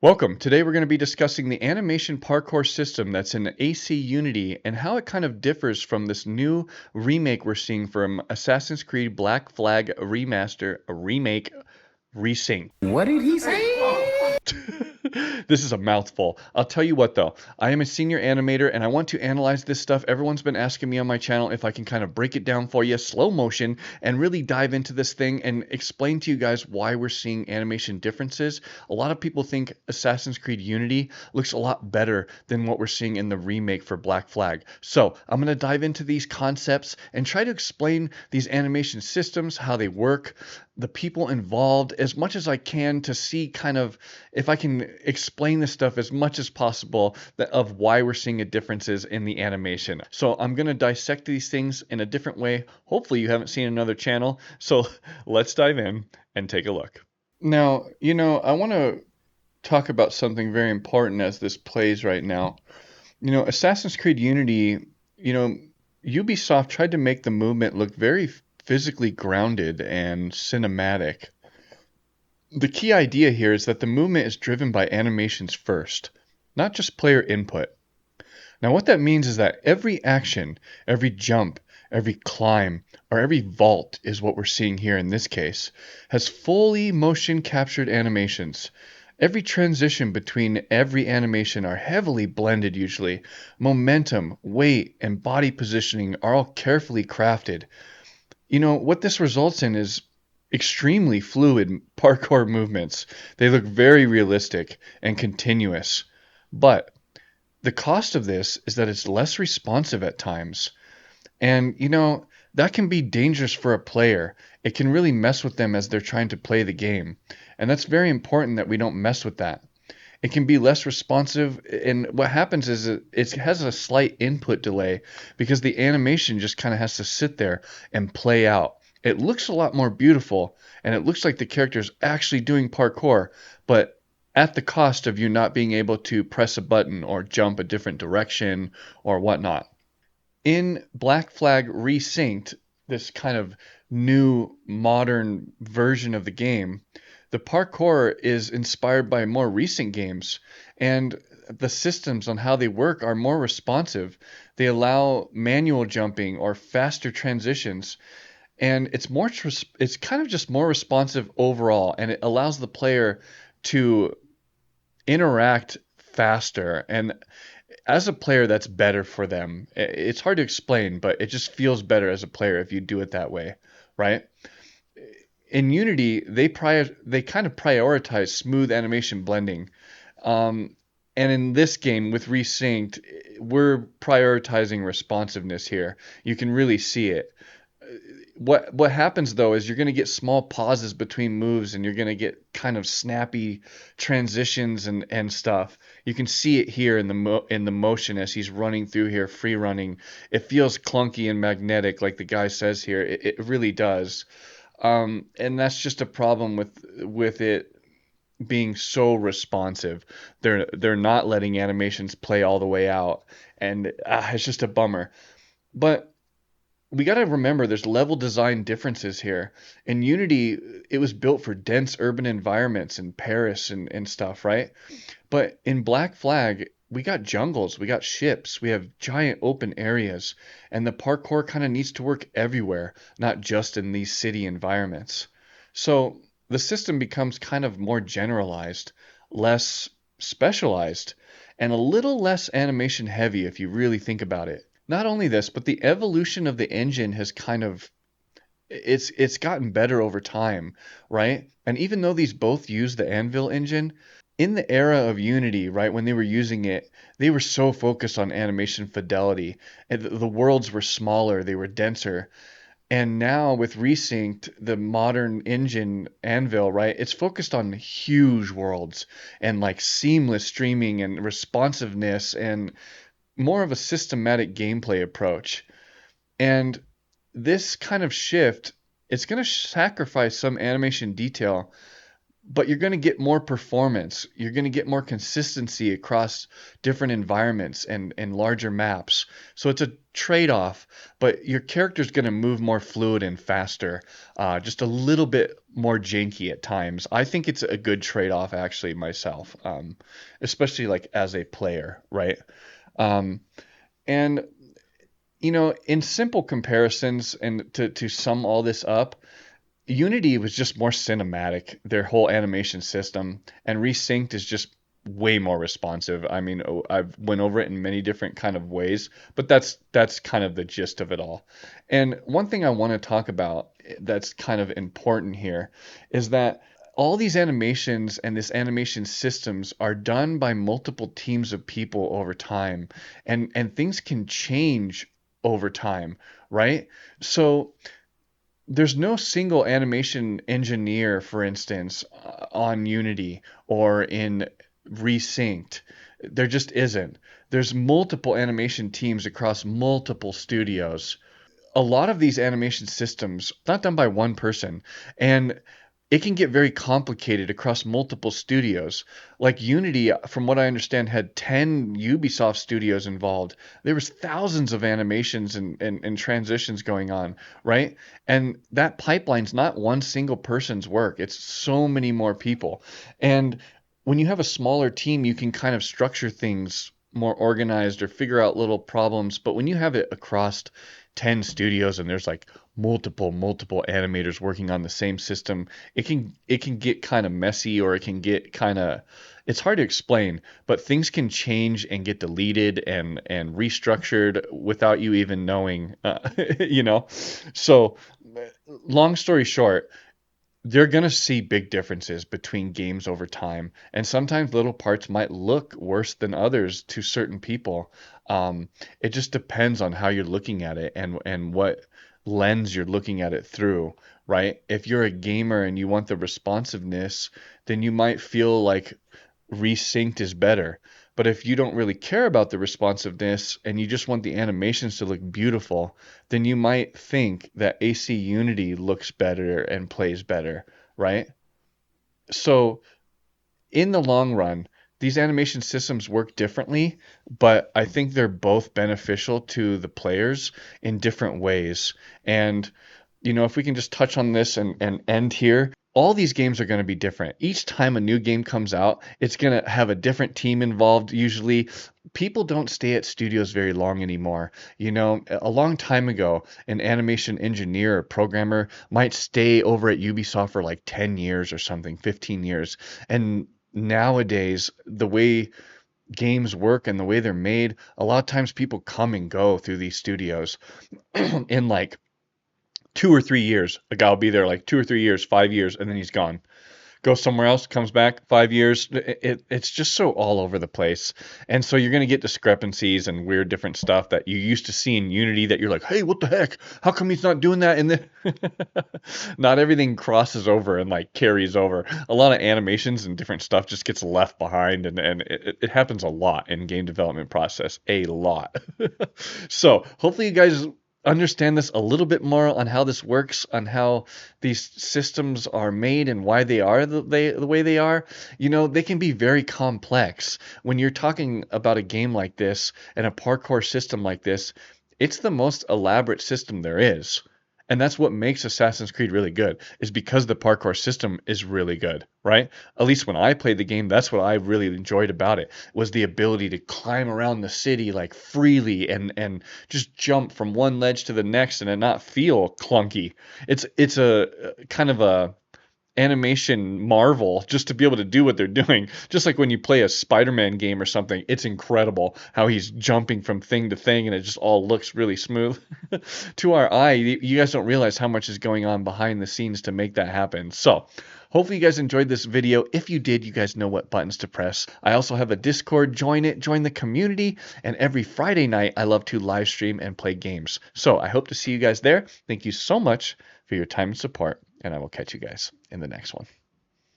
Welcome. Today we're going to be discussing the animation parkour system that's in AC Unity and how it kind of differs from this new remake we're seeing from Assassin's Creed Black Flag remake, Resynced. What did he say? This is a mouthful. I'll tell you what though, I am a senior animator and I want to analyze this stuff. Everyone's been asking me on my channel if I can kind of break it down for you, slow motion, and really dive into this thing and explain to you guys why we're seeing animation differences. A lot of people think Assassin's Creed Unity looks a lot better than what we're seeing in the remake for Black Flag. So I'm going to dive into these concepts and try to explain these animation systems, how they work, the people involved as much as I can to see kind of if I can explain this stuff as much as possible of why we're seeing a differences in the animation. So I'm going to dissect these things in a different way. Hopefully you haven't seen another channel. So let's dive in and take a look. Now, I want to talk about something very important as this plays right now. Assassin's Creed Unity, Ubisoft tried to make the movement look very physically grounded and cinematic. The key idea here is that the movement is driven by animations first, not just player input. Now, what that means is that every action, every jump, every climb, or every vault is what we're seeing here in this case, has fully motion captured animations. Every transition between every animation are heavily blended usually. Momentum, weight, and body positioning are all carefully crafted. What this results in is extremely fluid parkour movements. They look very realistic and continuous. But the cost of this is that it's less responsive at times. And, that can be dangerous for a player. It can really mess with them as they're trying to play the game. And that's very important that we don't mess with that. It can be less responsive, and what happens is it has a slight input delay because the animation just kind of has to sit there and play out. It looks a lot more beautiful, and it looks like the character's actually doing parkour, but at the cost of you not being able to press a button or jump a different direction or whatnot. In Black Flag Resynced, this kind of new modern version of the game, the parkour is inspired by more recent games, and the systems on how they work are more responsive. They allow manual jumping or faster transitions, and it's kind of just more responsive overall, and it allows the player to interact faster, and as a player that's better for them. It's hard to explain, but it just feels better as a player if you do it that way, right? In Unity, they kind of prioritize smooth animation blending. And in this game with Resynced, we're prioritizing responsiveness here. You can really see it. What happens though is you're going to get small pauses between moves, and you're going to get kind of snappy transitions and stuff. You can see it here in the motion as he's running through here, free running. It feels clunky and magnetic, like the guy says here. It really does, and that's just a problem with it being so responsive. They're not letting animations play all the way out, and it's just a bummer. But we got to remember there's level design differences here. In Unity, it was built for dense urban environments in Paris and stuff, right? But in Black Flag, we got jungles, we got ships, we have giant open areas, and the parkour kind of needs to work everywhere, not just in these city environments. So the system becomes kind of more generalized, less specialized, and a little less animation heavy if you really think about it. Not only this, but the evolution of the engine has kind of it's gotten better over time, right? And even though these both use the Anvil engine, in the era of Unity, right, when they were using it, they were so focused on animation fidelity. And the worlds were smaller, they were denser. And now with Resynced, the modern engine Anvil, right, it's focused on huge worlds and like seamless streaming and responsiveness and more of a systematic gameplay approach. And this kind of shift, it's going to sacrifice some animation detail, but you're going to get more performance. You're going to get more consistency across different environments and larger maps. So it's a trade-off, but your character's going to move more fluid and faster, just a little bit more janky at times. I think it's a good trade-off actually myself, especially like as a player, right? Um, and in simple comparisons, and to sum all this up, Unity was just more cinematic, their whole animation system, and Resynced is just way more responsive. I mean, I've went over it in many different kind of ways, but that's kind of the gist of it all. And one thing I want to talk about that's kind of important here is that all these animations and this animation systems are done by multiple teams of people over time, and things can change over time, right? So there's no single animation engineer, for instance, on Unity or in Resynced. There just isn't. There's multiple animation teams across multiple studios. A lot of these animation systems not done by one person, and it can get very complicated across multiple studios. Like Unity, from what I understand, had 10 Ubisoft studios involved. There was thousands of animations and transitions going on, right? And that pipeline's not one single person's work. It's so many more people. And when you have a smaller team, you can kind of structure things more organized or figure out little problems. But when you have it across 10 studios and there's like multiple animators working on the same system, it can get kind of messy, or it can get kind of, it's hard to explain, but things can change and get deleted and restructured without you even knowing, you know. So long story short, they're going to see big differences between games over time. And sometimes little parts might look worse than others to certain people. It just depends on how you're looking at it and what lens you're looking at it through, right? If you're a gamer and you want the responsiveness, then you might feel like Resynced is better. But if you don't really care about the responsiveness and you just want the animations to look beautiful, then you might think that AC Unity looks better and plays better, right? So, in the long run, these animation systems work differently, but I think they're both beneficial to the players in different ways. And, if we can just touch on this and end here, all these games are going to be different. Each time a new game comes out, it's going to have a different team involved. Usually, people don't stay at studios very long anymore. A long time ago, an animation engineer or programmer might stay over at Ubisoft for like 10 years or something, 15 years. And nowadays, the way games work and the way they're made, a lot of times people come and go through these studios in like 2 or 3 years. A guy will be there like 2 or 3 years, 5 years, and then he's gone. Goes somewhere else, comes back 5 years. It's just so all over the place. And so you're going to get discrepancies and weird different stuff that you used to see in Unity that you're like, hey, what the heck? How come he's not doing that in the Not everything crosses over and like carries over. A lot of animations and different stuff just gets left behind, and it happens a lot in game development process. A lot. So hopefully you guys understand this a little bit more on how this works, on how these systems are made and why they are the way they are. They can be very complex. When you're talking about a game like this and a parkour system like this, it's the most elaborate system there is. And that's what makes Assassin's Creed really good, is because the parkour system is really good, right? At least when I played the game, that's what I really enjoyed about it, was the ability to climb around the city like freely and just jump from one ledge to the next and it not feel clunky. It's a kind of a animation marvel just to be able to do what they're doing. Just like when you play a Spider-Man game or something, it's incredible how he's jumping from thing to thing and it just all looks really smooth. To our eye, you guys don't realize how much is going on behind the scenes to make that happen. So, hopefully you guys enjoyed this video. If you did, you guys know what buttons to press. I also have a Discord. Join it, join the community, and every Friday night I love to live stream and play games. So, I hope to see you guys there. Thank you so much for your time and support, and I will catch you guys in the next one.